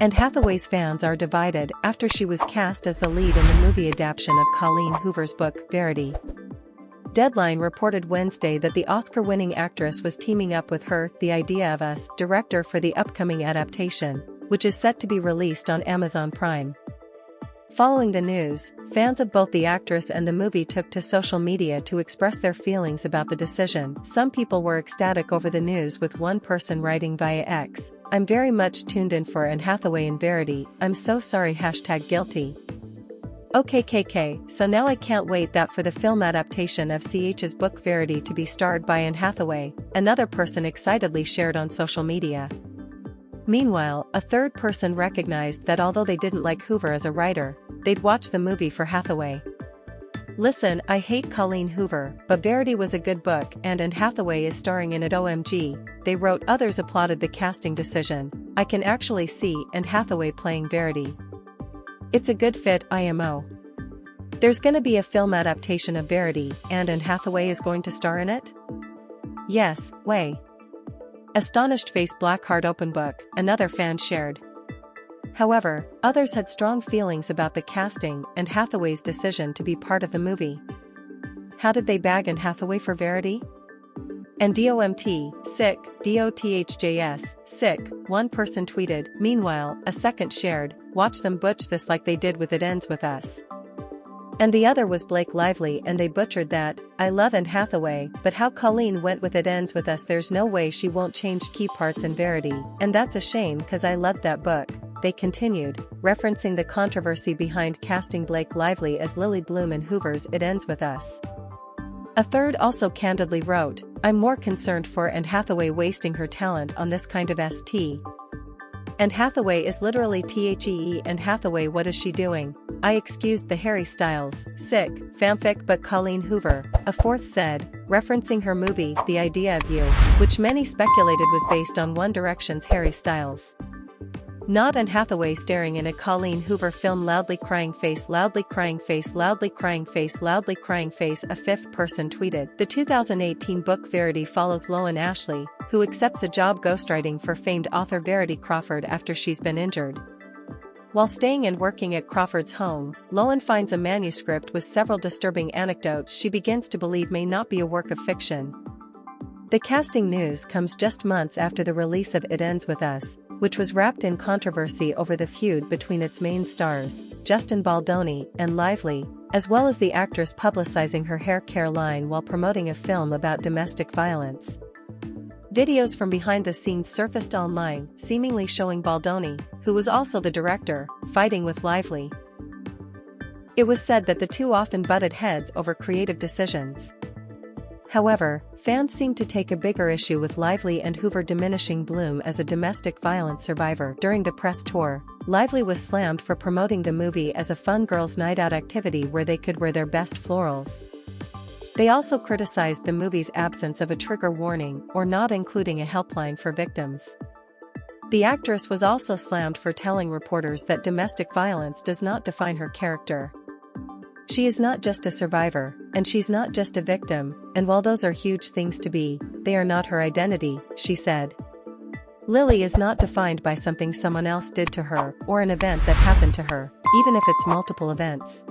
And Hathaway's fans are divided after she was cast as the lead in the movie adaptation of Colleen Hoover's book, Verity. Deadline reported Wednesday that the Oscar-winning actress was teaming up with her, The Idea of Us, director for the upcoming adaptation, which is set to be released on Amazon Prime. Following the news, fans of both the actress and the movie took to social media to express their feelings about the decision. Some people were ecstatic over the news, with one person writing via X, "I'm very much tuned in for Anne Hathaway in Verity, I'm so sorry #guilty. OKKK, so now I can't wait that for the film adaptation of CH's book Verity to be starred by Anne Hathaway," another person excitedly shared on social media. Meanwhile, a third person recognized that although they didn't like Hoover as a writer, they'd watch the movie for Hathaway. "Listen, I hate Colleen Hoover, but Verity was a good book and Anne Hathaway is starring in it. OMG, they wrote. Others applauded the casting decision. I can actually see Anne Hathaway playing Verity. It's a good fit, IMO. There's gonna be a film adaptation of Verity, and Anne Hathaway is going to star in it? Yes, way. Astonished face, black heart open book, another fan shared. However, others had strong feelings about the casting and Hathaway's decision to be part of the movie. How did they bag Anne Hathaway for Verity? And DOMT, sick, DOTHJS, sick, one person tweeted. Meanwhile, a second shared, watch them butch this like they did with It Ends With Us. And the other was Blake Lively, and they butchered that. I love Anne Hathaway, but how Colleen went with It Ends With Us, there's no way she won't change key parts in Verity, and that's a shame cause I loved that book, they continued, referencing the controversy behind casting Blake Lively as Lily Bloom in Hoover's It Ends With Us. A third also candidly wrote, I'm more concerned for Anne Hathaway wasting her talent on this kind of ST. Anne Hathaway is literally THEE. Anne Hathaway, what is she doing? I excused the Harry Styles, sick, fanfic but Colleen Hoover, a fourth said, referencing her movie, The Idea of You, which many speculated was based on One Direction's Harry Styles. Not Anne Hathaway starring in a Colleen Hoover film. Loudly crying face, loudly crying face, loudly crying face, loudly crying face, a fifth person tweeted. The 2018 book Verity follows Loan Ashley, who accepts a job ghostwriting for famed author Verity Crawford after she's been injured. While staying and working at Crawford's home, Loan finds a manuscript with several disturbing anecdotes she begins to believe may not be a work of fiction. The casting news comes just months after the release of It Ends With Us, which was wrapped in controversy over the feud between its main stars, Justin Baldoni and Lively, as well as the actress publicizing her hair care line while promoting a film about domestic violence. Videos from behind the scenes surfaced online, seemingly showing Baldoni, who was also the director, fighting with Lively. It was said that the two often butted heads over creative decisions. However, fans seemed to take a bigger issue with Lively and Hoover diminishing Bloom as a domestic violence survivor. During the press tour, Lively was slammed for promoting the movie as a fun girls' night out activity where they could wear their best florals. They also criticized the movie's absence of a trigger warning or not including a helpline for victims. The actress was also slammed for telling reporters that domestic violence does not define her character. She is not just a survivor, and she's not just a victim, and while those are huge things to be, they are not her identity, she said. Lily is not defined by something someone else did to her or an event that happened to her, even if it's multiple events.